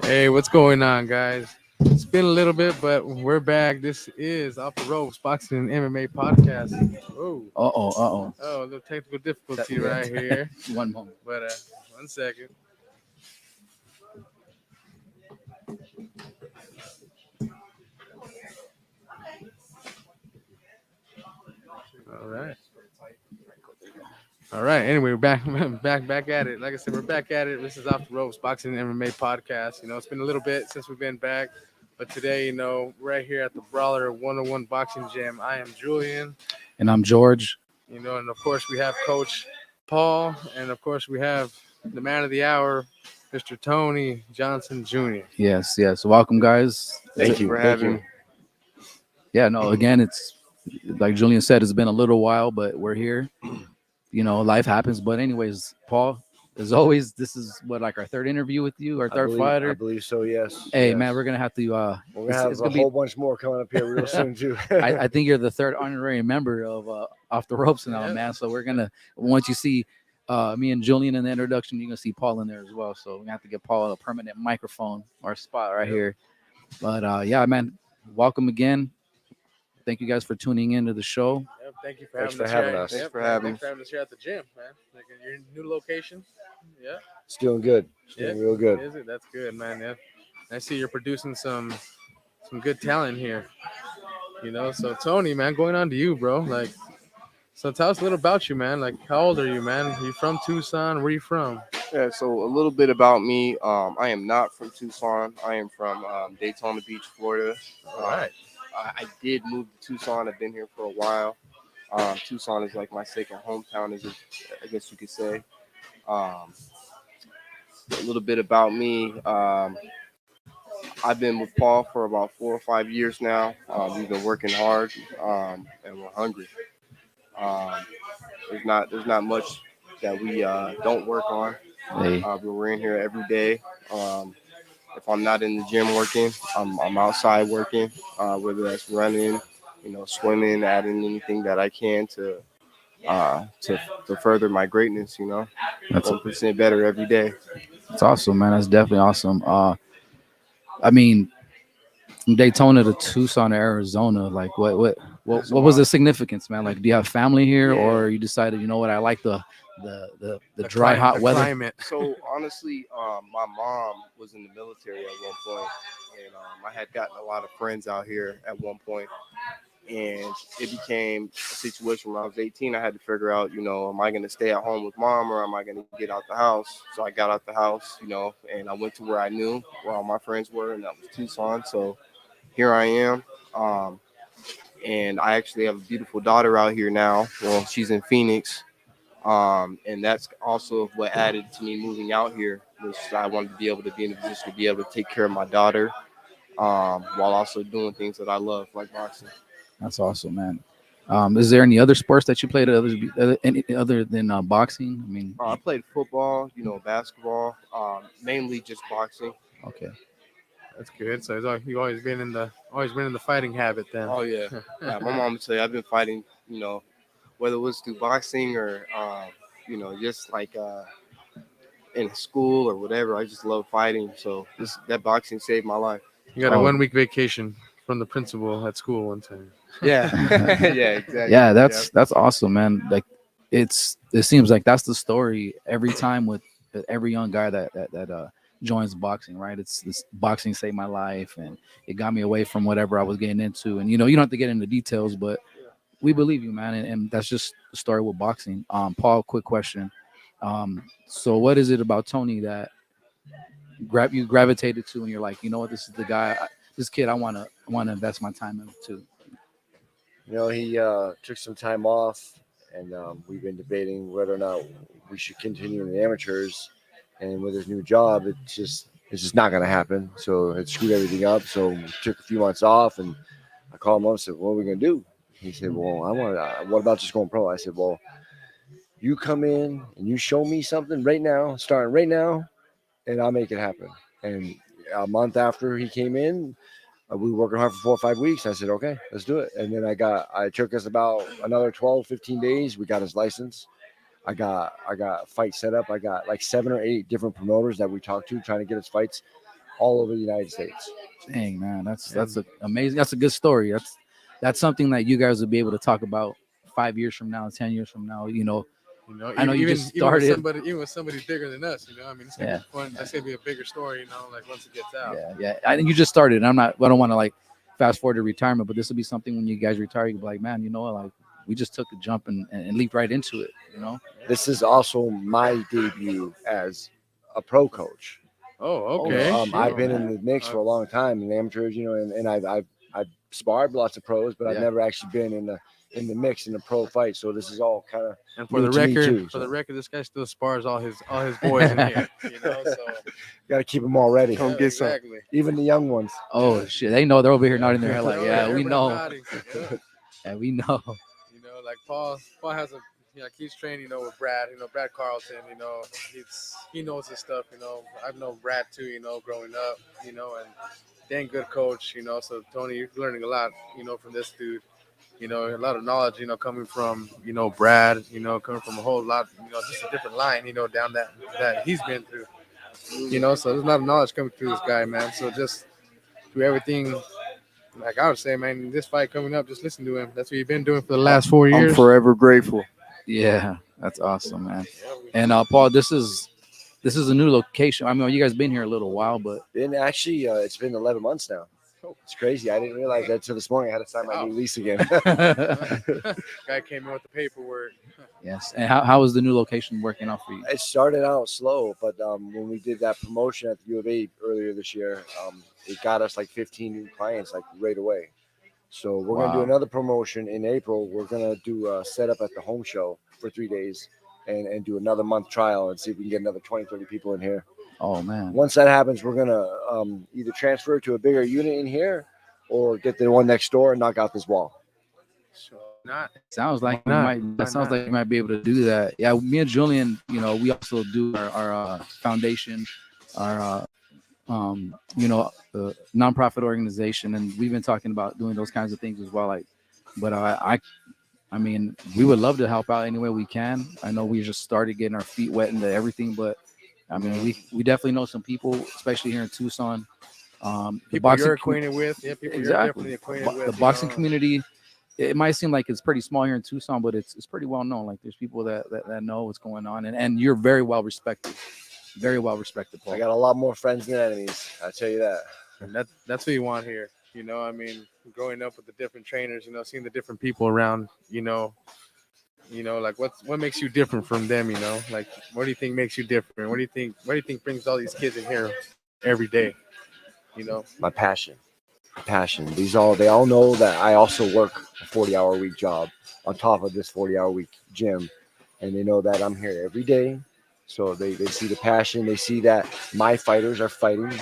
Hey, what's going on, guys? It's been a little bit, but we're back. This is Off the Ropes Boxing and MMA podcast. Oh, oh, a little technical difficulty right here. One moment. But 1 second. All right. All right. Anyway, we're back at it. Like I said, we're back at it. This is Off the Ropes Boxing and MMA podcast. It's been a little bit since we've been back, but today, right here at the Brawler 101 Boxing Gym. I am Julian, and I'm George. And of course we have Coach Paul, and of course we have the man of the hour, Mr. Tony Johnson Jr. Yes. Welcome, guys. Thank you for having me. Yeah, no, again, it's like Julian said, it's been a little while, but we're here. Life happens. But anyways, Paul, as always, this is like our third interview with you, our third fighter. I believe so, yes. Hey, yes. Man, we're going to have to... we're going to have a whole bunch more coming up here real soon, too. I think you're the third honorary member of Off the Ropes now, man. So we're going to... Once you see me and Julian in the introduction, you're going to see Paul in there as well. So we're going to have to get Paul a permanent microphone or spot right here. But, yeah, man, welcome again. Thank you guys for tuning into the show. Yep, thank you for having us. Thanks for having us here at the gym, man. Like in your new location. Yeah. It's doing good. It's doing real good. Is it? That's good, man. Yeah. I see you're producing some good talent here. So Tony, man, going on to you, bro. So tell us a little about you, man. How old are you, man? You from Tucson? Where are you from? Yeah, so a little bit about me. I am not from Tucson. I am from Daytona Beach, Florida. All right. I did move to Tucson. I've been here for a while. Tucson is like my second hometown, I guess you could say. A little bit about me. I've been with Paul for about 4 or 5 years now. We've been working hard, and we're hungry. There's not much that we don't work on. Hey. We're in here every day. If I'm not in the gym working, I'm outside working, whether that's running, swimming, adding anything that I can to further my greatness. That's 1% better every day. That's awesome, man. That's definitely awesome. I mean, from Daytona to Tucson, Arizona, what was the significance, man? Do you have family here, or you decided, I like the dry, hot weather? Climate. So honestly, my mom was in the military at one point, and I had gotten a lot of friends out here at one point, and it became a situation when I was 18. I had to figure out, am I going to stay at home with mom, or am I going to get out the house? So I got out the house, and I went to where I knew where all my friends were, and that was Tucson. So here I am. And I actually have a beautiful daughter out here now. Well, she's in Phoenix. And that's also what added to me moving out here, was I wanted to be able to be in a position to be able to take care of my daughter, while also doing things that I love, like boxing. That's awesome, man. Is there any other sports that you played other than boxing? I mean, I played football, basketball, mainly just boxing. Okay. That's good. So you've always been in the fighting habit then. Oh yeah. My mom would say I've been fighting, whether it was through boxing or just in school or whatever. I just love fighting. So that boxing saved my life. You got a 1 week vacation from the principal at school one time. Yeah. Yeah, exactly. Yeah, that's awesome, man. It seems like that's the story every time with every young guy that joins boxing, right? It's this boxing saved my life, and it got me away from whatever I was getting into. And you don't have to get into details, but we believe you, man. And that's just the story with boxing. Paul, quick question. So what is it about Tony that you gravitated to, and you're like, what, this is the guy, this kid I want to invest my time into? He took some time off, and we've been debating whether or not we should continue in the amateurs. And with his new job, it's just not going to happen. So it screwed everything up. So we took a few months off, and I called him up and said, "What are we going to do?" He said, "Well, I want. What about just going pro?" I said, "Well, you come in and you show me something right now, starting right now, and I'll make it happen." And a month after he came in, we were working hard for 4 or 5 weeks. I said, "Okay, let's do it." And then I took us about another 12, 15 days. We got his license. I got fights set up. I got like 7 or 8 different promoters that we talked to trying to get us fights all over the United States. Dang, man, amazing. That's a good story. That's something that you guys will be able to talk about 5 years from now, 10 years from now. I know you just started. Even with somebody bigger than us, I mean, it's gonna be fun. That's gonna be a bigger story, like once it gets out. Yeah. I think you just started. I don't want to like fast forward to retirement, but this will be something when you guys retire, you'll be like, man, like we just took a jump and leaped right into it. This is also my debut as a pro coach. Oh, okay. I've been in the mix for a long time in amateurs, and I've sparred lots of pros, but I've never actually been in the mix in a pro fight. So this is all kind of and for the record, this guy still spars all his boys in here. So got to keep them all ready. Don't get some, even the young ones. Oh shit, they know they're over here nodding their head like, yeah, we know. Yeah, we know. Like Paul has he's training, with Brad, Brad Carlton, he knows his stuff, I've known Brad too, growing up, and dang good coach, so Tony, you're learning a lot, from this dude, a lot of knowledge, coming from, Brad, coming from a whole lot, just a different line, down that he's been through, so there's a lot of knowledge coming through this guy, man. So just do everything. Like I would say, man, this fight coming up, just listen to him. That's what you've been doing for the last 4 years. I'm forever grateful. Yeah, that's awesome, man. And Paul, this is a new location. I mean, you guys been here a little while, but it's been 11 months now. It's crazy. I didn't realize that until this morning. I had to sign my new lease again. Guy came in with the paperwork. Yes. And how is the new location working out for you? It started out slow, but when we did that promotion at the U of A earlier this year, it got us like 15 new clients like right away. So we're going to do another promotion in April. We're going to do a setup at the home show for 3 days and do another month trial and see if we can get another 20, 30 people in here. Oh, man. Once that happens, we're going to either transfer to a bigger unit in here or get the one next door and knock out this wall. Sounds like you might be able to do that. Yeah, me and Julian, we also do our foundation, our nonprofit organization, and we've been talking about doing those kinds of things as well. But I mean, we would love to help out any way we can. I know we just started getting our feet wet into everything, but I mean, we definitely know some people, especially here in Tucson. People you're acquainted with, people you're definitely acquainted with. The boxing community. It might seem like it's pretty small here in Tucson, but it's pretty well known. Like there's people that know what's going on, and you're very well respected. Very well respected, Paul. I got a lot more friends than enemies. I'll tell you that. And that's what you want here. I mean, growing up with the different trainers, seeing the different people around, like what makes you different from them, like what do you think makes you different? What do you think brings all these kids in here every day? My passion. They all know that I also work a 40-hour week job on top of this 40-hour week gym, and they know that I'm here every day. So they see the passion. They see that my fighters are fighting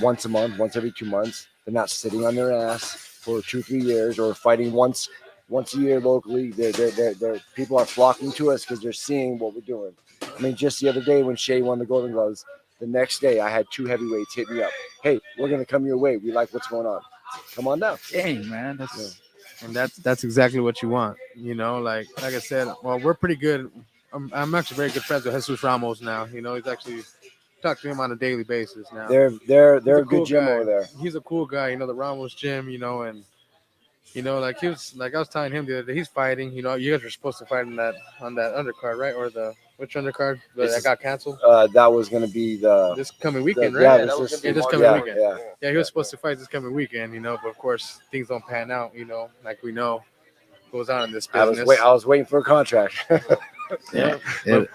once a month, once every 2 months. They're not sitting on their ass for 2-3 years or fighting once a year locally. They're people are flocking to us because they're seeing what we're doing. I mean, just the other day when Shea won the Golden Gloves, the next day I had 2 heavyweights hit me up. Hey, we're gonna come your way. We like what's going on. Come on down. Dang, man, that's exactly what you want. Like I said, well, we're pretty good. I'm actually very good friends with Jesus Ramos now. He's actually talk to him on a daily basis now. They're a good gym over there. He's a cool guy. The Ramos gym. And like he was like I was telling him the other day, he's fighting. You guys were supposed to fight on that undercard, right? Or which undercard? That got canceled. That was going to be this coming weekend, right? This coming weekend. Yeah, he was supposed to fight this coming weekend. But of course things don't pan out. like we know goes on in this business. I was waiting for a contract. Yeah.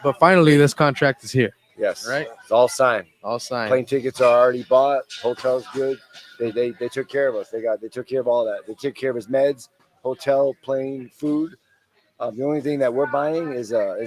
But finally, this contract is here. Yes. Right. It's all signed. Plane tickets are already bought. Hotel's good. They took care of us. They took care of all that. They took care of his meds, hotel, plane, food. The only thing that we're buying is a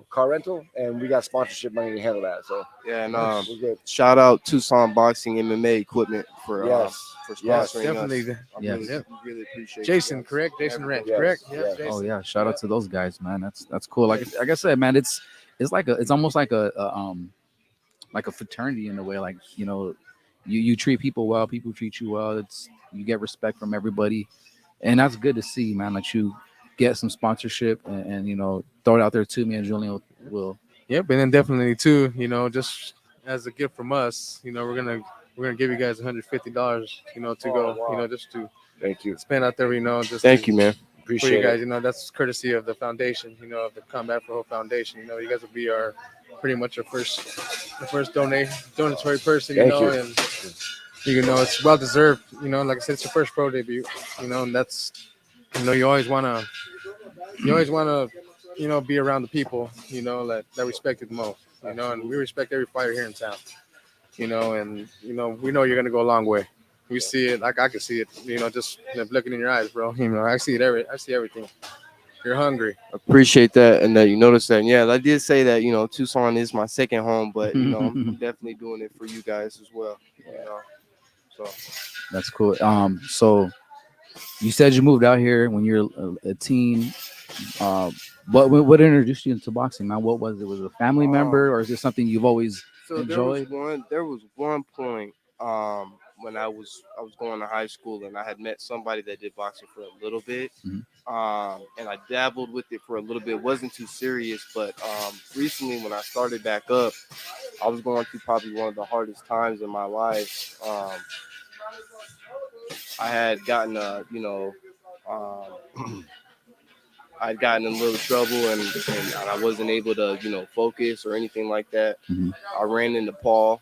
car rental, and we got sponsorship money to handle that. So Yeah, and we're good. shout out Tucson Boxing MMA Equipment for Yes, sponsoring Definitely. us. I Yes. really, Yep. really appreciate Jason, you guys. correct? Jason Wrench, Yes, correct? yes. Yep, Jason. Oh yeah, shout out to those guys, man. That's cool. Like I said, man, it's it's almost like a fraternity in a way. Like you treat people well, people treat you well. It's you get respect from everybody, and that's good to see, man. That you get some sponsorship and throw it out there too. Me and Julian will. Yep, and then definitely too, just as a gift from us, we're gonna give you guys $150, to go, wow. just to Thank you. spend out there, just Thank to, you, man. for you Appreciate guys, it. that's courtesy of the foundation, of the Combat for Hope Foundation. You guys will be our pretty much our first donatory person, Thank you. and it's well deserved. Like I said, it's your first pro debut, and that's you always wanna be around the people, that respect it the most, and we respect every fighter here in town, and we know you're gonna go a long way. We see it, like I can see it, just looking in your eyes, bro. I see it I see everything. You're hungry. Appreciate that, and that you noticed that. And yeah, I did say that Tucson is my second home, but I'm definitely doing it for you guys as well. So That's cool. So you said you moved out here when you're a teen. What introduced you into boxing, man? What was it? Was it a family member, or is it something you've always So enjoyed? there was one point when I was going to high school, and I had met somebody that did boxing for a little bit. Mhm. And I dabbled with it for a little bit. It wasn't too serious, but recently when I started back up, I was going through probably one of the hardest times in my life. I had gotten I'd gotten in a little trouble, and I wasn't able to focus or anything like that. Mhm. I ran into Paul.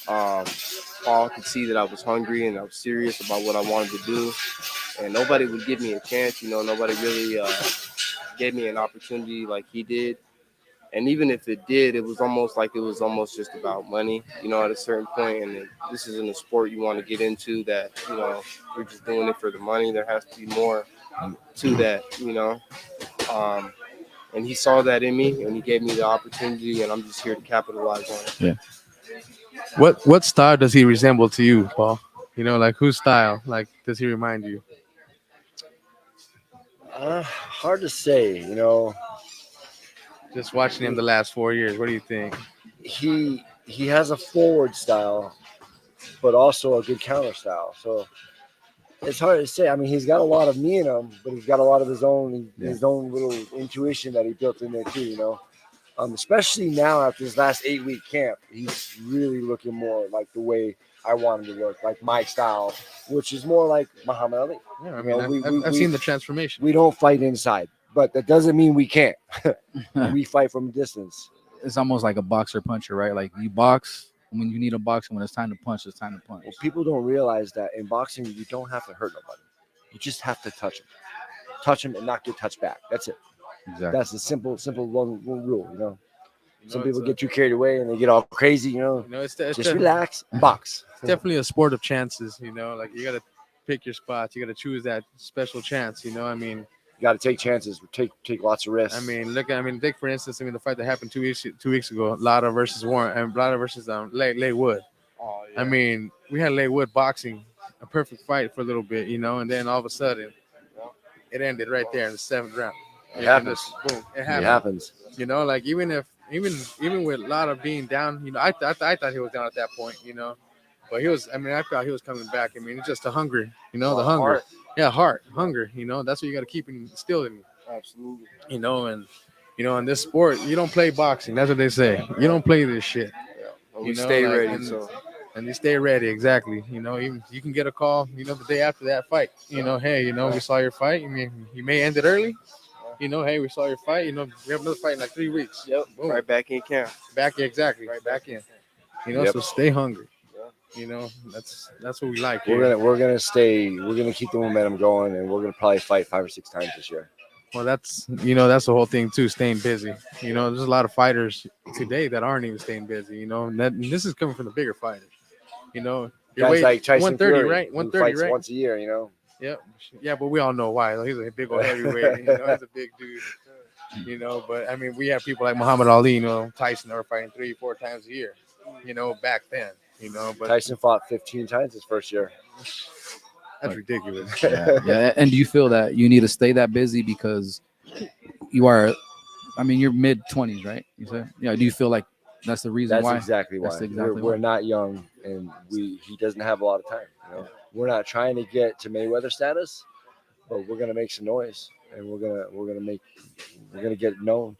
Paul could see that I was hungry and I was serious about what I wanted to do, and nobody would give me a chance. Nobody really gave me an opportunity like he did. And even if it did, it was almost just about money, at a certain point. And this isn't a sport you want to get into that, you're just doing it for the money. There has to be more to that. And he saw that in me, and he gave me the opportunity, and I'm just here to capitalize on it. Yeah. What style does he resemble to you, Paul? Like whose style? Like does he remind you? Hard to say. Just watching him the last 4 years, what do you think? He has a forward style, but also a good counter style. So it's hard to say. I mean, he's got a lot of me in him, but he's got a lot of his own little intuition that he built in there too. Especially now after his last 8-week camp, he's really looking more like the way I want him to look, like my style, which is more like Muhammad Ali. Yeah, I mean, I've seen the transformation. We don't fight inside, but that doesn't mean we can't. We fight from a distance. It's almost like a boxer puncher, right? Like you box when you need a box, and when it's time to punch, it's time to punch. Well, people don't realize that in boxing, you don't have to hurt nobody. You just have to touch him and not get touched back. That's it. Exactly. That's the simple one rule. Some people it's get too carried away and they get all crazy. it's Just relax, box. definitely a sport of chances. Like you gotta pick your spots. You gotta choose that special chance. I mean, You got to take chances. Take lots of risks. Take for instance. The fight that happened 2 weeks ago, Lada versus Warren, and Lada versus Lay Wood. Oh, yeah. I mean, we had Lay Wood boxing a perfect fight for a little bit, and then all of a sudden, it ended right there in the 7th round. It happens. Boom! It It happened. happens. Like even with Lada being down, I thought he was down at that point, but he was. I thought he was coming back. It's just the hunger, the hunger. Heart. Yeah, heart, hunger. That's what you got to keep instilled in you. Absolutely. In this sport, you don't play boxing. That's what they say. You don't play this shit. And we stay like, ready. And you stay ready, exactly. Even you can get a call, the day after that fight. Hey, we saw your fight. You may end it early. Hey, we saw your fight. We have another fight in like 3 weeks. Yep. Boom. Right back in camp. Exactly. Right Back in. Yep. So stay hungry. Yeah. That's what we like. Here. We're gonna keep the momentum going, and we're gonna probably fight 5 or 6 times this year. Well, that's that's the whole thing too. Staying busy. There's a lot of fighters today that aren't even staying busy. And this is coming from the bigger fighters. Your Guys weight, like Tyson 130, Fury, right? who 130, fights right? once a year. Yep. Yeah, but we all know why. He's a big old heavyweight. He's a big dude. But I mean, we have people like Muhammad Ali, Tyson, that were fighting 3, 4 times a year. Back then. But Tyson fought 15 times his first year. that's ridiculous. Yeah. And do you feel that you need to stay that busy because you are? I mean, you're mid-20s, right? You said, yeah. Do you feel like that's the reason That's why? exactly why. That's exactly we're why. not young, and he doesn't have a lot of time. We're not trying to get to Mayweather status, but we're gonna make some noise, and we're gonna get known.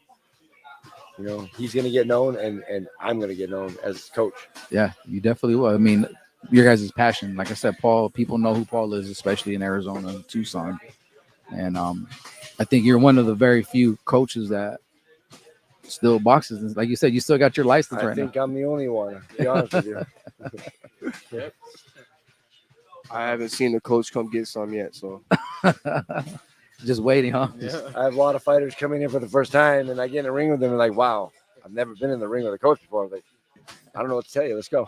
He's gonna get known, and I'm gonna get known as coach. Yeah, you definitely will. I mean, your guys' passion. Like I said, Paul. People know who Paul is, especially in Arizona, and Tucson, and I think you're one of the very few coaches that still boxes. And like you said, you still got your license I right think I'm the only one. To be honest with you. I haven't seen the coach come get some yet, so now. Just waiting, huh? Yeah. I have a lot of fighters coming in for the first time, and I get in the ring with them, and like, wow, I've never been in the ring with a coach before. I'm like, I don't know what to tell you. Let's go.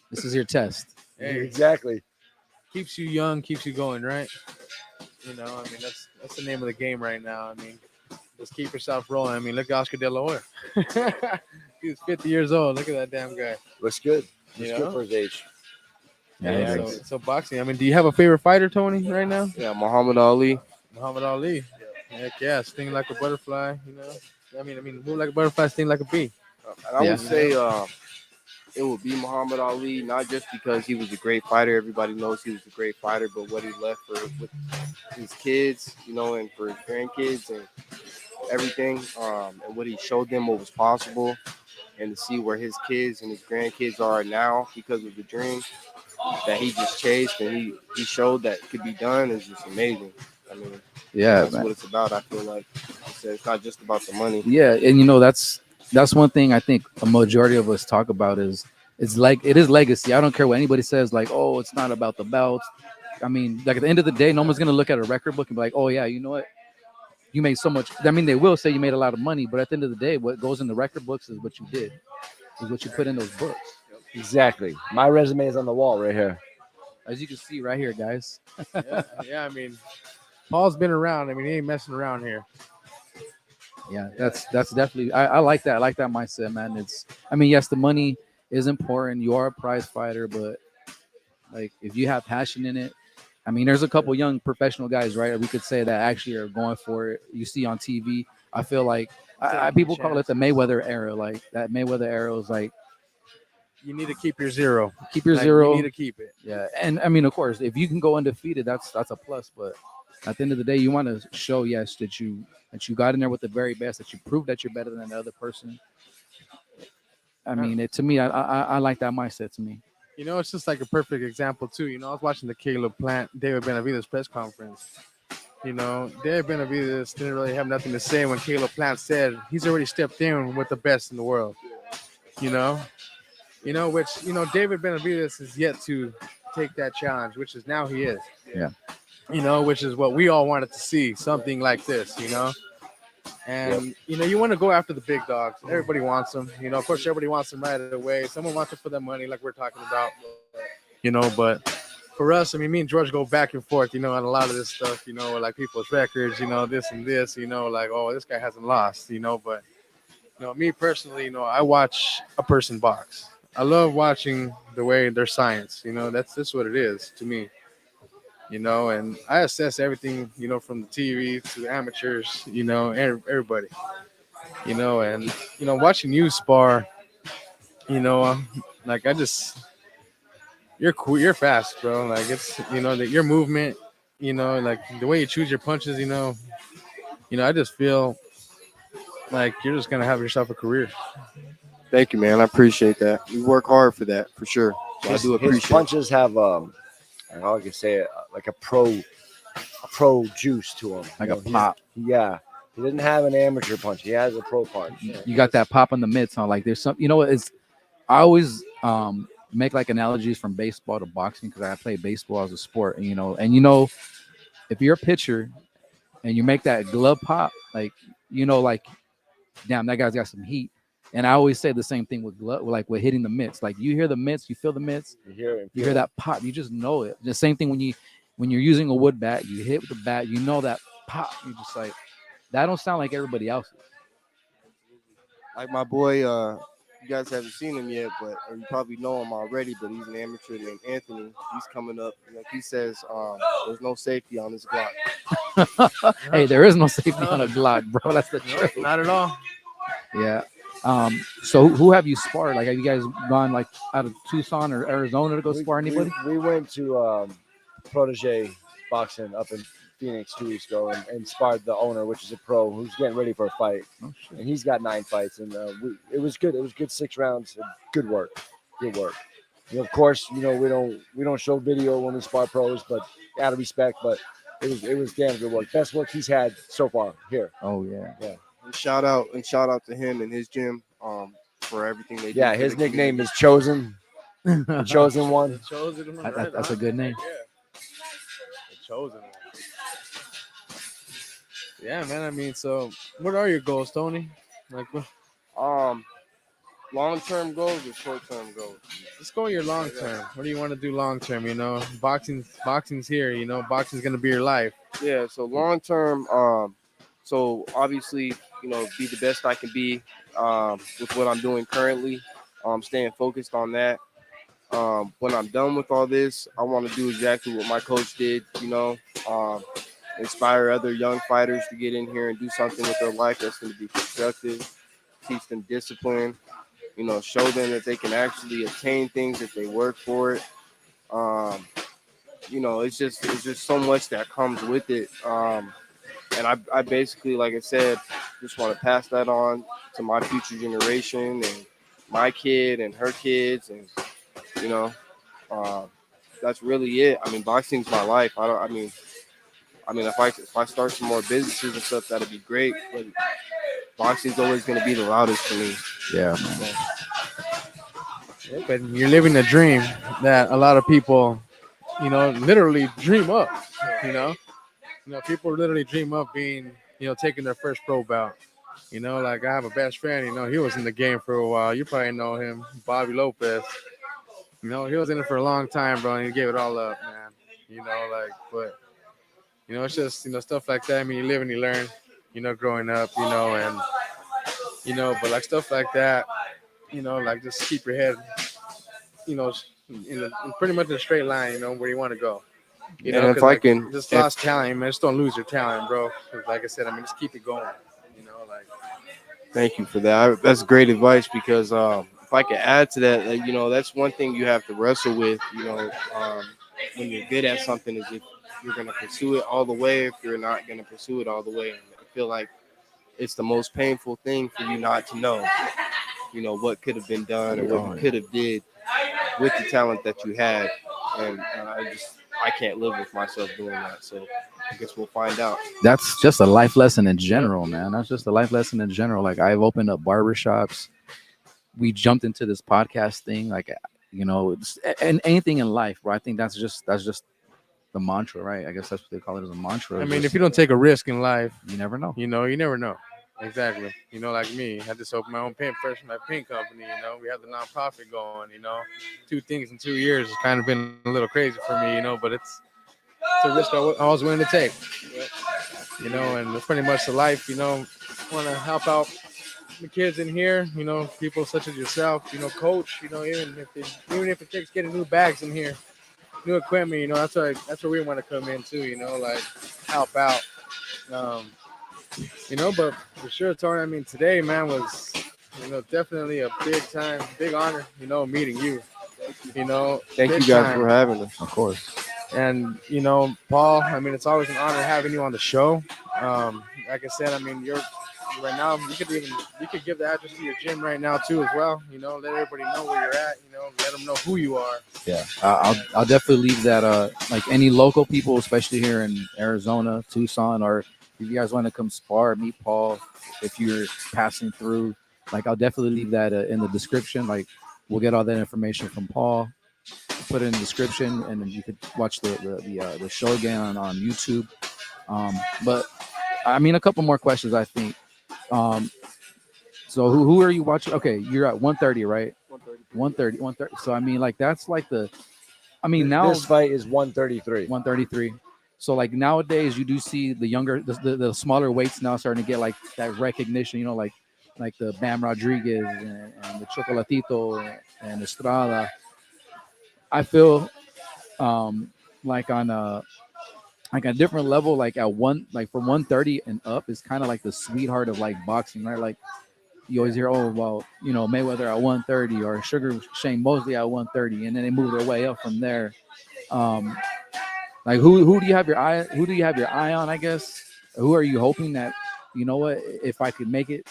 This is your test. Hey, Exactly. keeps you young, keeps you going, right? I mean, that's the name of the game right now. I mean, just keep yourself rolling. I mean, look at Oscar De La Hoya. He's 50 years old. Look at that damn guy. Looks good. Looks You good know? for his age. Yeah, So boxing. I mean, do you have a favorite fighter, Tony, right now? yeah, Muhammad Ali. Muhammad Ali. Heck yeah, sting like a butterfly. I mean, move like a butterfly, sting like a bee. And I Yeah. would say it would be Muhammad Ali, not just because he was a great fighter. Everybody knows he was a great fighter, but what he left with his kids, and for his grandkids and everything, and what he showed them what was possible, and to see where his kids and his grandkids are now because of the dream that he just chased and he showed that could be done is just amazing. I mean, Yeah, that's man. what it's about. I feel like it's not just about the money. Yeah, and that's one thing I think a majority of us talk about is it is legacy. I don't care what anybody says, like, oh, it's not about the belts. I mean, like at the end of the day, no one's gonna look at a record book and be like, oh yeah, you know what? You made so much. I mean, they will say you made a lot of money, but at the end of the day, what goes in the record books is what you did, is what you put in those books. Exactly. My resume is on the wall right here. As you can see right here, guys. Yeah. I mean, Paul's been around. I mean, he ain't messing around here. Yeah, that's definitely. I like that. I like that mindset, man. I mean, yes, the money is important. You are a prize fighter, but like if you have passion in it, I mean, there's a couple young professional guys, right? We could say that actually are going for it. You see on TV. I feel like people call it the Mayweather era. Like that Mayweather era was like You need to keep your zero. keep your Like, zero. You need to keep it. Yeah, and I mean, of course, if you can go undefeated, that's a plus. But at the end of the day, you want to show that you got in there with the very best, that you proved that you're better than the other person. I mean, to me, I like that mindset. To me, It's just like a perfect example too. I was watching the Caleb Plant, David Benavidez press conference. David Benavidez didn't really have nothing to say when Caleb Plant said he's already stepped in with the best in the world. Which David Benavidez is yet to take that challenge, which is now he is. Yeah. Which is what we all wanted to see, something like this. And you want to go after the big dogs. Everybody wants them. Of course, everybody wants them right away. Someone wants it for their money, like we're talking about. But for us, I mean, me and George go back and forth, on a lot of this stuff. Like people's records, this and this. Like, oh, this guy hasn't lost. But me personally, I watch a person box. I love watching the way their science. That's just what it is to me. And I assess everything, from the TV to amateurs, everybody, and, watching you spar, like you're cool, you're fast, bro. Like it's, that your movement, like the way you choose your punches, I just feel like you're just going to have yourself a career. Thank you, man. I appreciate that. We work hard for that, for sure. So I do His appreciate it. punches have how I can say it, like a pro juice to him. like a pop. Yeah. He doesn't have an amateur punch. He has a pro punch. You got that pop in the mitts, huh? Like there's some. It's. I always make like analogies from baseball to boxing because I play baseball as a sport, and if you're a pitcher and you make that glove pop, like like damn, that guy's got some heat. And I always say the same thing with glove, like with hitting the mitts. Like you hear the mitts, you feel the mitts, You hear him. you hear that pop, you just know it. The same thing when when you're using a wood bat, you hit with the bat, you know that pop. You just like that don't sound like everybody else's. Like my boy, you guys haven't seen him yet, but or you probably know him already. But he's an amateur named Anthony. He's coming up. Like he says, there's no safety on this Glock. Hey, there is no safety on a Glock, bro. That's the truth. Not at all. Yeah. So who have you sparred? Like, have you guys gone like out of Tucson or Arizona to go spar anybody? We went to Protege Boxing up in Phoenix 2 weeks ago and sparred the owner, which is a pro who's getting ready for a fight. Oh, shit. And he's got 9 fights, and it was good. It was good 6 rounds. Good work. Good work. Of course, we don't show video when we spar pros, but out of respect. But it was damn good work. Best work he's had so far here. Oh yeah. And shout out to him and his gym for everything they do. Yeah, his nickname is Chosen. The Chosen One. The chosen one. Right, That's a good name. Yeah. The chosen one. Yeah, man. I mean, so what are your goals, Tony? Like, Long-term goals or short-term goals? let's go your long term. What do you want to do long term? Boxing's here. Boxing's gonna be your life. Yeah, so long-term, so obviously, be the best I can be with what I'm doing currently. Staying focused on that. When I'm done with all this, I want to do exactly what my coach did, inspire other young fighters to get in here and do something with their life that's going to be constructive, teach them discipline, show them that they can actually attain things if they work for it. It's just so much that comes with it. And I basically, like I said, just want to pass that on to my future generation and my kid and her kids. And, that's really it. I mean, boxing's my life. If I start some more businesses and stuff, that'd be great. But boxing's always going to be the loudest for me. Yeah, man. But you're living a dream that a lot of people, literally dream up. People literally dream up being, taking their first pro bout. Like I have a best friend. He was in the game for a while. You probably know him, Bobby Lopez. He was in it for a long time, bro, and he gave it all up, man. But it's just stuff like that. I mean, you live and you learn. Growing up, but like stuff like that. Like just keep your head, in pretty much a straight line. Where you want to go. And if I can, just lost talent, man. Just don't lose your talent, bro. 'Cause like I said, just keep it going. Thank you for that. That's great advice because if I could add to that, that's one thing you have to wrestle with. When you're good at something, is if you're going to pursue it all the way, if you're not going to pursue it all the way. And I feel like it's the most painful thing for you not to know, what could have been done or what you could have did with the talent that you had. And I can't live with myself doing that. So I guess we'll find out. That's just a life lesson in general, man. That's just a life lesson in general. Like I've opened up barbershops. We jumped into this podcast thing, and anything in life, bro. I think that's just the mantra, right? I guess that's what they call it, as a mantra. I mean, if you don't take a risk in life, you never know. You never know. Exactly. Like me, I just opened my own paint company. We have the nonprofit going. 2 things in 2 years has kind of been a little crazy for me. But it's a risk I was willing to take. And it's pretty much the life. Want to help out the kids in here. People such as yourself. Coach. Even if it takes getting new bags in here, new equipment. That's where we want to come in too. Like help out. But for sure, Tony, I mean, today, man, was, definitely a big honor, meeting you. Thank you guys for having us. Of course. And, Paul, I mean, it's always an honor having you on the show. Like I said, I mean, you're right now, you could give the address to your gym right now too as well. Let everybody know where you're at, let them know who you are. Yeah, I'll definitely leave that, like any local people, especially here in Arizona, Tucson, or if you guys want to come spar, meet Paul, if you're passing through, like I'll definitely leave that in the description. Like we'll get all that information from Paul, put it in the description, and then you could watch the show again on YouTube. But I mean, a couple more questions, I think. So who are you watching? Okay, you're at 130, right? 130. So I mean, like that's like I mean, now This fight is 133. 133. So like nowadays, you do see the younger, the smaller weights now starting to get like that recognition. You know, like the Bam Rodriguez and the Chocolatito and Estrada. I feel like on a different level, like at one, like from 130 and up is kind of like the sweetheart of like boxing, right? Like you always hear, oh well, you know, Mayweather at 130 or Sugar Shane Mosley at 130, and then they move their way up from there. Um, like who do you have your eye? Who do you have your eye on? I guess who are you hoping that, you know what, if I could make it,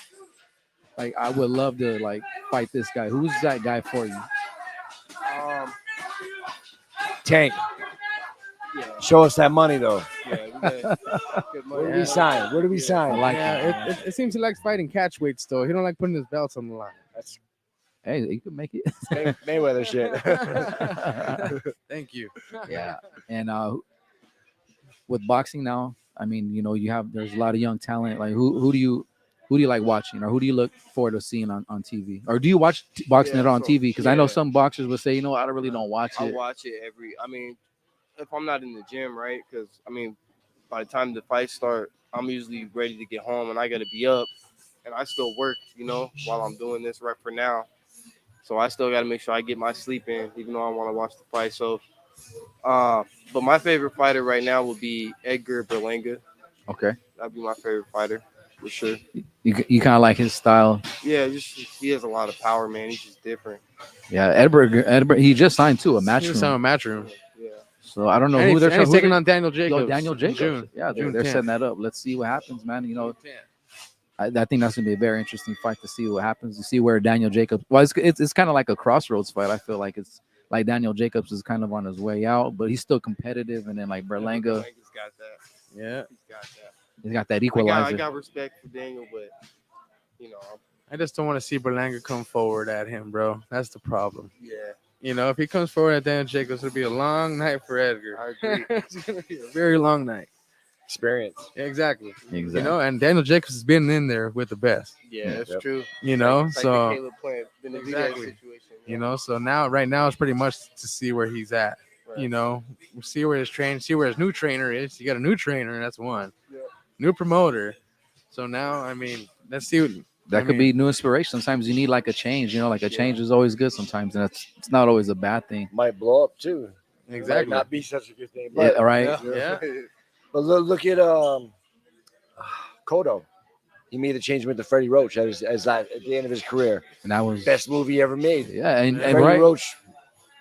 like I would love to like fight this guy. Who's that guy for you? Um, Tank. yeah, Show us that money though. yeah, we got good money. Where do we sign? Where do we sign? I like Yeah, it seems he likes fighting catch weights though. He don't like putting his belts on the line. That's Hey, you can make it. Mayweather shit. Thank you. Yeah, and with boxing now, I mean, you know, there's a lot of young talent. Like who do you like watching, or who do you look forward to seeing on TV, or do you watch boxing Yeah, at all on so- TV? Because I know yeah. some boxers would say, you know, I really don't watch I it. watch it I mean, if I'm not in the gym, right? Because I mean, by the time the fights start, I'm usually ready to get home, and I got to be up, and I still work, you know, while I'm doing this right for now. So I still got to make sure I get my sleep in, even though I want to watch the fight. So, but my favorite fighter right now would be Edgar Berlanga. Okay, That'd be my favorite fighter for sure. you kind of like his style. Yeah, just he has a lot of power, man. He's just different. Yeah, Edberg, he just signed to a match He was on a room. match room. Yeah. So I don't know And who he's, they're and he's who taking they- on Daniel Jacobs. Yo, Daniel in Jacobs. June. Yeah, June they're 10th. setting that up. Let's see what happens, man. You know, June 10th. I think that's gonna be a very interesting fight to see what happens. To see where Daniel Jacobs. Well, it's kind of like a crossroads fight. I feel like it's like Daniel Jacobs is kind of on his way out, but he's still competitive. And then like Berlanga, Berlanga's got that. Yeah. He's got that. he's got that I equalizer. got respect for Daniel, but you know, I just don't want to see Berlanga come forward at him, bro. That's the problem. yeah, You know, if he comes forward at Daniel Jacobs, it'll be a long night for Edgar. I agree. It's gonna be a very long night. Experience. Yeah, exactly. Exactly. You know, and Daniel Jacobs has been in there with the best. Yeah, that's Yep. true. You know, It's like so the Caleb Plant Benavidez Exactly. situation. you know, so now right now it's pretty much to see where he's at. Right. You know, see where his new trainer is. You got a new trainer, that's one. Yeah. New promoter. So now, I mean, let's see what That I could mean- be new inspiration. Sometimes you need like a change. You know, like a Yeah. change is always good sometimes, and it's not always a bad thing. Might blow up too. Might exactly. not be such a good thing. Yeah, But, all right. Yeah. but look at Kodo. He made a change with the Freddie Roach as at the end of his career. And that was Best movie ever made. yeah, and Freddie right. Roach.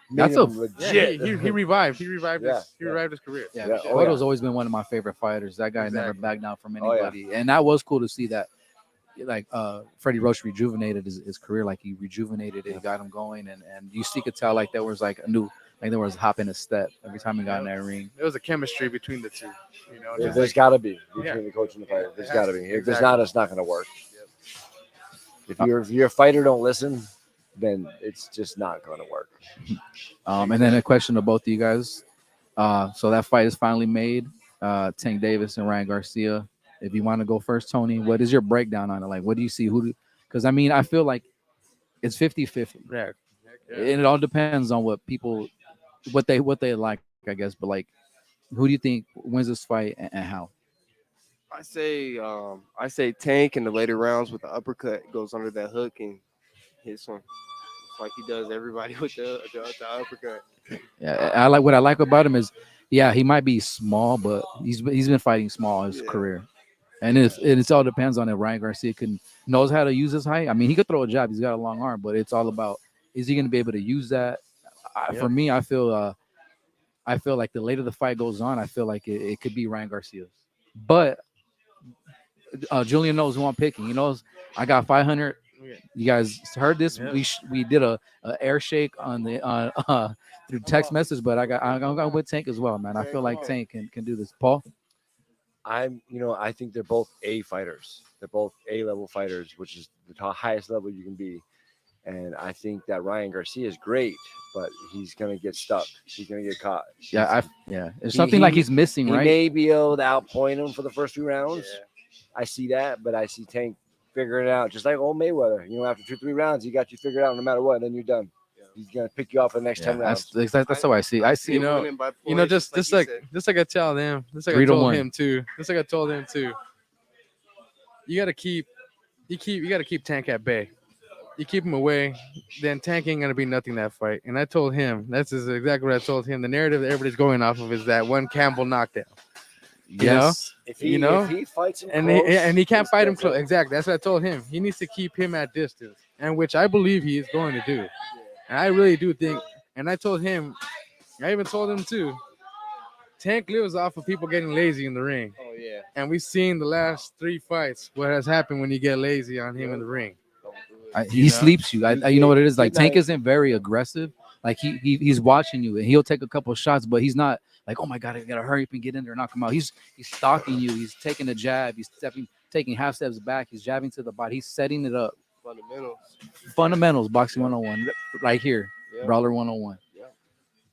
Made That's him a- Yeah, legit. he revived. He revived Yeah, his career. Yeah, Yeah, oh, Cotto's yeah. always been one of my favorite fighters. That guy never Exactly. backed down from Oh, yeah. anybody, and that was cool to see that. Like Freddie Roach rejuvenated his career, like he rejuvenated it, he got him going, and you could tell like there was like a new, like there was a hop in his step every time he got in that ring. There was a chemistry between the two. You know, just There's like, got to be between Yeah. the coach and the fighter. There's It got has to to. be. If there's Exactly. not, it's not going to work. If you're a fighter, don't listen, then it's just not going to work. And then a question to both of you guys. So that fight is finally made. Tank Davis and Ryan Garcia. If you want to go first, Tony, what is your breakdown on it? Like, what do you see? Because I mean, I feel like it's 50-50. yeah. And it all depends on what people, what they like, I guess. But like, who do you think wins this fight and how? I say Tank in the later rounds with the uppercut goes under that hook and hits him. It's like he does everybody with the uppercut. Yeah, I like what I like about him is, yeah, he might be small, but he's been fighting small his Yeah. career, and it all depends on if Ryan Garcia knows how to use his height. I mean, he could throw a jab; he's got a long arm, but it's all about is he going to be able to use that? For me, I feel like the later the fight goes on, I feel like it could be Ryan Garcia's, but Julian knows who I'm picking. He knows I got 500. You guys heard this? Yeah. We did a air shake on the through text message, but I'm going with Tank as well, man. I feel like Tank can do this. Paul, I think they're both A fighters. They're both A level fighters, which is the highest level you can be. And I think that Ryan Garcia is great, but he's gonna get stuck. He's gonna get caught. yeah, There's He- something he- like he's missing, He right? may be able to outpoint him for the first few rounds. Yeah. I see that, but I see Tank figuring it out, just like old Mayweather. After 2-3 rounds, he got you figured out no matter what. Then you're done. He's gonna pick you off for the next 10 rounds. That's how I see. I see. You know, winning by You know, points, just you like said. just like I tell them, just like I 3 to told 1. him too. Just like I told him too. You gotta keep Tank at bay. You keep him away, then Tank ain't gonna be nothing that fight. And I told him that's exactly what I told him. The narrative that everybody's going off of is that one Campbell knockdown. Yes. If you know, if he fights him And close, he can't it's fight him different. close. Exactly. That's what I told him. He needs to keep him at distance, and which I believe he is going to do. And I really do think. And I told him, I even told him too. Tank lives off of people getting lazy in the ring, Oh yeah. and we've seen the last 3 fights what has happened when you get lazy on him in the ring. He know? sleeps you. You know what it is? Like Tank Midnight. isn't very aggressive. Like he's watching you and he'll take a couple of shots, but he's not like, oh my god, I gotta hurry up and get in there and knock him out. He's stalking you. He's taking a jab. He's taking half steps back. He's jabbing to the body. He's setting it up. Fundamentals, boxing 101, right here, Yeah. Brawler 101.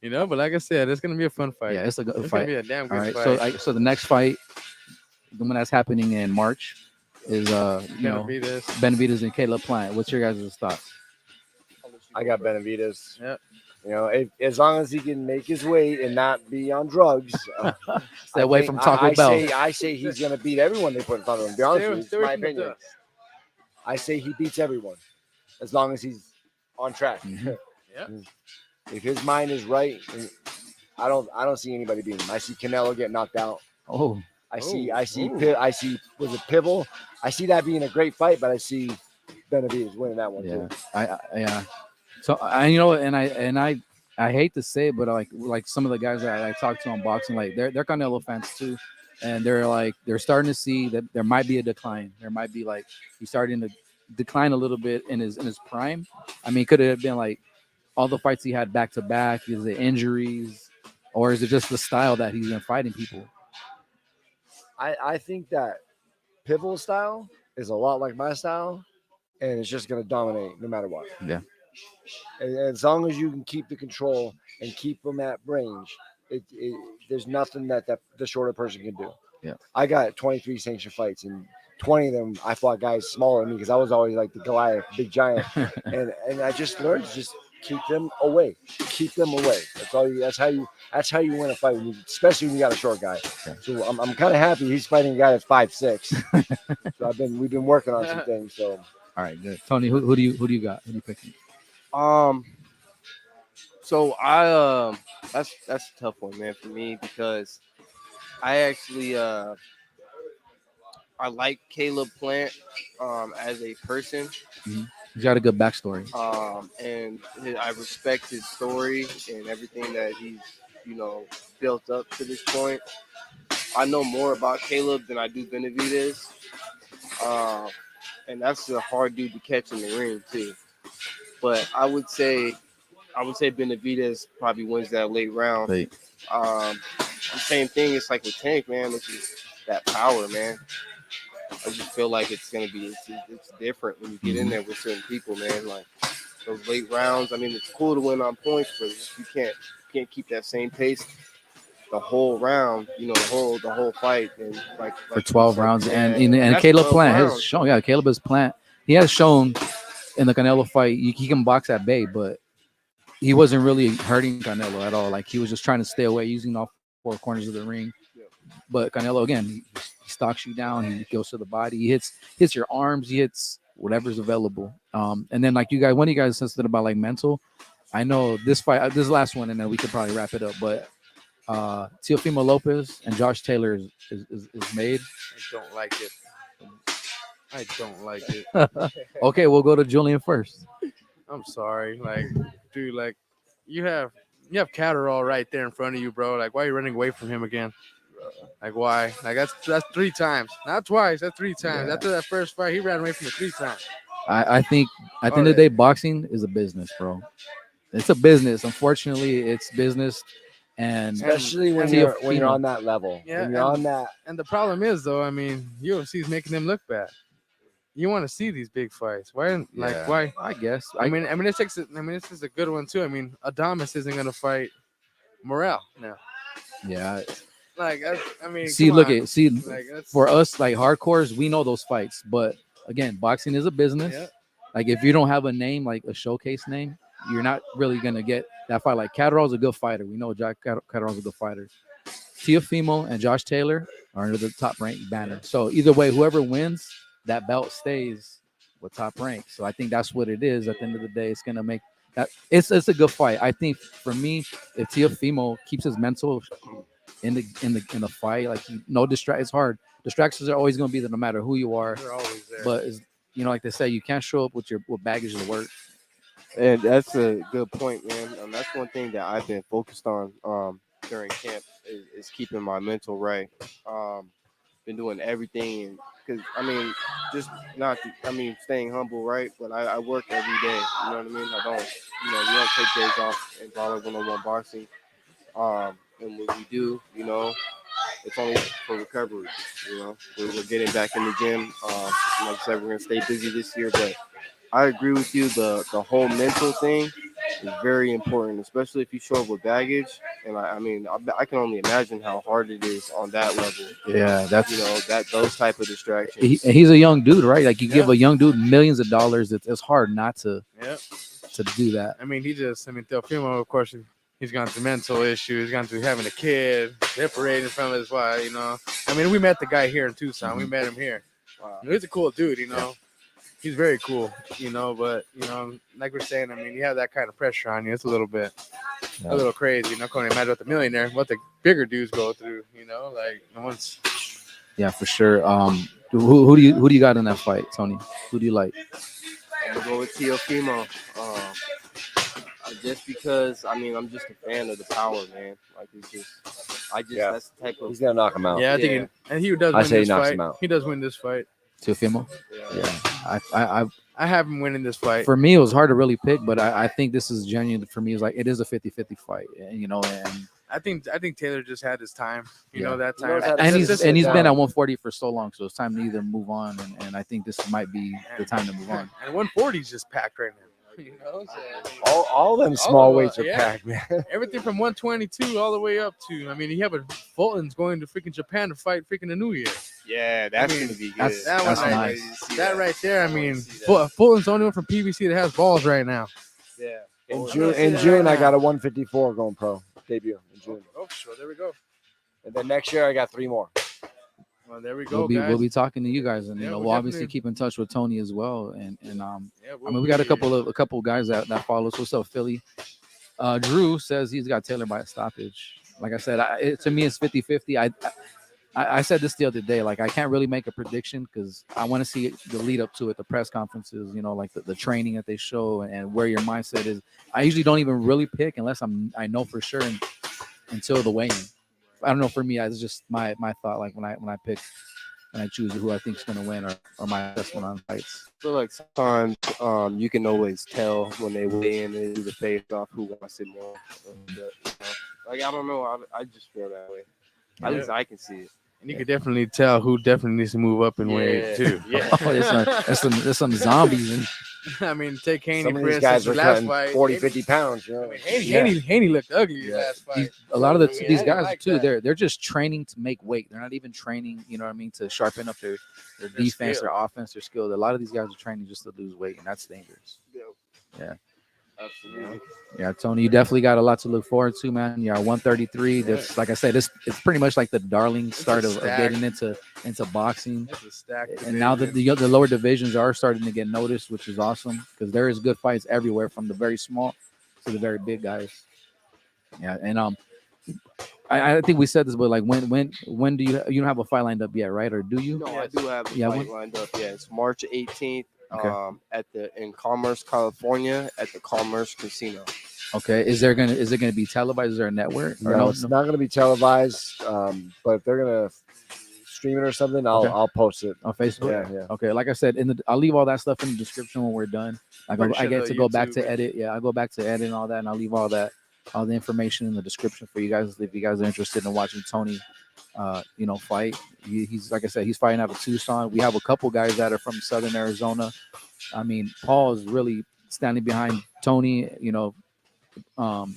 You know, but like I said, it's gonna be a fun fight. Yeah, it's a good It's fight. gonna be a damn good All right, fight. so the next fight, the one that's happening in March, is Benavidez. Benavidez and Caleb Plant. What's your guys' thoughts? I got Benavidez. Yep. You know, as long as he can make his weight and not be on drugs. Stay away from Taco Bell. I say he's gonna beat everyone they put in front of him. To be honest with you, Stay it's away my from the opinion. dust. I say he beats everyone as long as he's on track. Mhm. Yep. If his mind is right, I don't see anybody beating him. I see Canelo get knocked out. Oh, I see was it Pivotal? I see that being a great fight, but I see Benavidez winning that one yeah, too. yeah. So I hate to say it, but like some of the guys that I talk to on boxing, like they're Canelo fans too, and they're starting to see that there might be a decline. There might be like he's starting to decline a little bit in his prime. I mean, could it have been like all the fights he had back to back? Is it injuries, or is it just the style that he's been fighting people? I think that Pivotal style is a lot like my style, and it's just gonna dominate no matter what. Yeah. And as long as you can keep the control and keep them at range, there's nothing that the shorter person can do. Yeah. I got 23 sanctioned fights, and 20 of them I fought guys smaller than me because I was always like the Goliath, big giant, and I just learned to just keep them away. Keep them away. That's how you win a fight, especially when you got a short guy. Yeah. So I'm kind of happy he's fighting a guy that's 5'6". So we've been working on some things. So All right, good. Tony, who do you got? Who do you picking? So I that's a tough one, man, for me because I actually I like Caleb Plant as a person. He's got a good backstory. And I respect his story and everything that he's, built up to this point. I know more about Caleb than I do Benavidez. And that's a hard dude to catch in the ring too. But I would say Benavidez probably wins that late round. Late. The same thing. It's like with Tank, man. It's just that power, man. I just feel like it's different when you get in there with certain people, man. Like those late rounds. I mean, it's cool to win on points, but you can't keep that same pace the whole round. The whole fight, and For 12 rounds, and that's Caleb 12 Plant has rounds. shown. Yeah, Caleb is Plant. He has shown in the Canelo fight he can box at bay, but he wasn't really hurting Canelo at all. Like he was just trying to stay away, using all 4 corners of the ring. But Canelo again, he stalks you down. He goes to the body. He hits your arms. He hits whatever's available. And then like one of you guys said something about like mental. I know this fight, this last one, and then we could probably wrap it up. But Teofimo Lopez and Josh Taylor is made. I don't like it. Okay, we'll go to Julian first. I'm sorry. Like, dude, like you have Catterall right there in front of you, bro. Like, why are you running away from him again? Like, why? Like, that's 3 times, not twice. That's 3 times. Yeah. After that first fight, he ran away from it 3 times. I think at the end of the day, boxing is a business, bro. It's a business. Unfortunately, it's business, and especially when you're on that level. Yeah, when you're on that. And the problem is, though, I mean, UFC is making them look bad. You want to see these big fights? Why? Like, why? I guess. I mean, this is a good one too. I mean, Adames isn't gonna fight Morrell now. Yeah. Like, I mean, See, come look on. at see Like, that's, for us like hardcores, we know those fights, but again, boxing is a business. Yeah. Like if you don't have a name, like a showcase name, you're not really gonna get that fight. Like Catterall's a good fighter. We know Jack Catterall's a good fighter. Teofimo and Josh Taylor are under the top rank banner. So either way, whoever wins, that belt stays with top rank. So I think that's what it is. At the end of the day, it's gonna make that it's a good fight. I think for me, if Teofimo keeps his mental in the fight, like no distract, it's hard. Distractions are always gonna be there no matter who you are. They're always there. But like they say, you can't show up with baggage to work. And that's a good point, man. That's one thing that I've been focused on during camp is keeping my mental right. Been doing everything, because I mean, just not. Staying humble, right? But I work every day. You know what I mean? I don't. We don't take days off in Brawler 101 boxing. And what we do, it's only for recovery. We're getting back in the gym. Like I said, we're gonna stay busy this year, but I agree with you. The whole mental thing is very important, especially if you show up with baggage. And I can only imagine how hard it is on that level. Yeah, that's those type of distractions. He's a young dude, right? Like you give Yeah. a young dude millions of dollars, it's hard not to Yeah. to do that. Teofimo, of course, he's gone through mental issues. He's gone through having a kid, separating from his wife. We met the guy here in Tucson. We met him here. He's a cool dude. He's very cool. But like we're saying, you have that kind of pressure on you. It's a little bit, a little crazy. I can't imagine what the millionaire, what the bigger dudes go through. Like no one's. Yeah, for sure. Who do you got in that fight, Tony? Who do you like? I'm gonna go with Teofimo. Just because I'm just a fan of the power, man. Like that's the type of. He's gonna knock him out. Yeah, I think, and he does. I Win say he this knocks fight. him out. He does win this fight. Teofimo? Yeah. I have him winning this fight. For me, it was hard to really pick, but I think this is genuine. For me, it is a 50-50 fight, and I think Taylor just had his time. That He knows time. how to and sit he's been down. at 140 for so long, so it's time to either move on, and I think this might be the time to move on. And 140 is just packed right now. All them small them, weights are yeah. packed, man. Everything from 122 all the way up to. You have a Fulton's going to freaking Japan to fight freaking the New Year. Yeah, that's gonna be good. that's That That's one right, nice. that right there. Fulton's the only one from PBC that has balls right now. Yeah. In I June, see that I right got now. a 154 going pro debut in June, Oh, sure. There we go. and then next year I got 3 more. Well, there we go, We'll guys. be talking to you guys, and Yeah, we'll we'll obviously definitely- keep in touch with Tony as well, and Yeah, we got a couple of guys that follow us. What's up, Philly? Drew says he's got Taylor by a stoppage. Like I said, to me it's 50-50. I said this the other day. Like I can't really make a prediction because I want to see the lead up to it, the press conferences, like the training that they show and where your mindset is. I usually don't even really pick unless I know for sure until the weigh-in. I don't know. For me, it's just my thought. Like when I pick. And I choose who I think is going to win or my assessment on fights. I feel like sometimes you can always tell when they weigh in and do the face off who wants it more. Like I don't know, I just feel that way. At least I can see it. And you could definitely tell who definitely needs to move up in weight too. Yeah. Oh, there's some zombies in. Take Haney Some of for these guys instance. are Last cutting fight, 40, 50 pounds. Haney looked ugly his last fight. A lot of I these didn't guys like too. that. They're just training to make weight. They're not even training. To sharpen up their defense, skill. their offense, their skill. A lot of these guys are training just to lose weight, and that's dangerous. Absolutely. Yeah, Tony, you definitely got a lot to look forward to, man. Yeah, 133. That's like I said, it's pretty much like the darling start of stack. getting into boxing. That's a stack. And now that the lower divisions are starting to get noticed, which is awesome because there is good fights everywhere from the very small to the very big guys. Yeah, and I think we said this, but like when do you don't have a fight lined up yet, right? Or do you? No, I do have a Yeah, fight when? lined up. Yeah, it's March 18th. Okay. In Commerce, California, at the Commerce Casino. Okay. Is it gonna be televised? Is there a network? Or No, it's not going to be televised. But if they're going to stream it or something, I'll post it on Facebook? Yeah. Okay. Like I said, I'll leave all that stuff in the description when we're done. I get to go back to edit. Yeah, I go back to edit and all that, and I'll leave all the information in the description for you guys if you guys are interested in watching Tony fight. He's like I said, he's fighting out of Tucson. We have a couple guys that are from Southern Arizona. Paul is really standing behind Tony.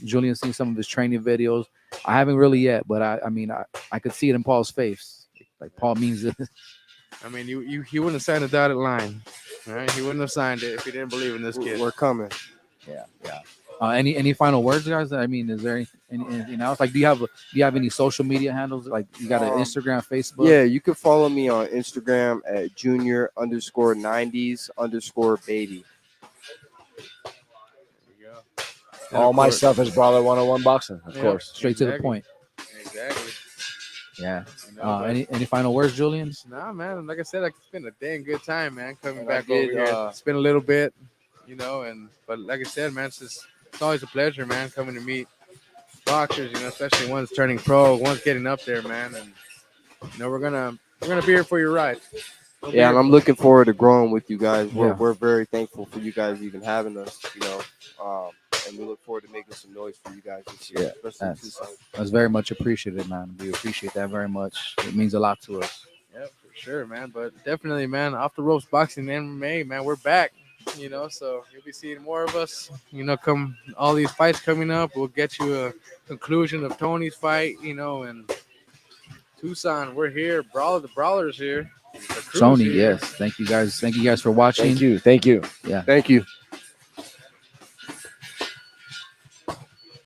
Julian's seen some of his training videos. I haven't really yet, but I could see it in Paul's face. Like Paul means it. He wouldn't have signed a dotted line. All right, he wouldn't have signed it if he didn't believe in this kid. We're coming. Yeah. Any final words, guys? I mean, is there anything else? Like, do you have any social media handles? Like, you got an Instagram, Facebook? Yeah, you can follow me on Instagram at junior_90s_baby. There you go. All my stuff is Brawler 101 Boxing, of Yep. course. Straight to the Exactly. point. Exactly. Yeah. You know, but- Any final words, Julian? Nah, man. Like I said, like, it's been a dang good time, man. Coming And I back did, over here. It's been a little bit, but like I said, man, it's always a pleasure, man, coming to meet boxers. Especially one's turning pro, one's getting up there, man, and we're gonna be here for your ride. We'll be Yeah, here and I'm for- looking forward to growing with you guys. Yeah. We're very thankful for you guys even having us, and we look forward to making some noise for you guys this year. Yeah, especially that's- Tucson. That's very much appreciated, man. We appreciate that very much. It means a lot to us. Yeah, for sure, man. But definitely, man, off the ropes boxing and MMA, man, we're back. So you'll be seeing more of us. Come all these fights coming up. We'll get you a conclusion of Tony's fight. And Tucson, we're here. The Brawler's here. The crew's Tony, here. yes. Thank you guys. Thank you guys for watching. Thank you. Yeah. Thank you.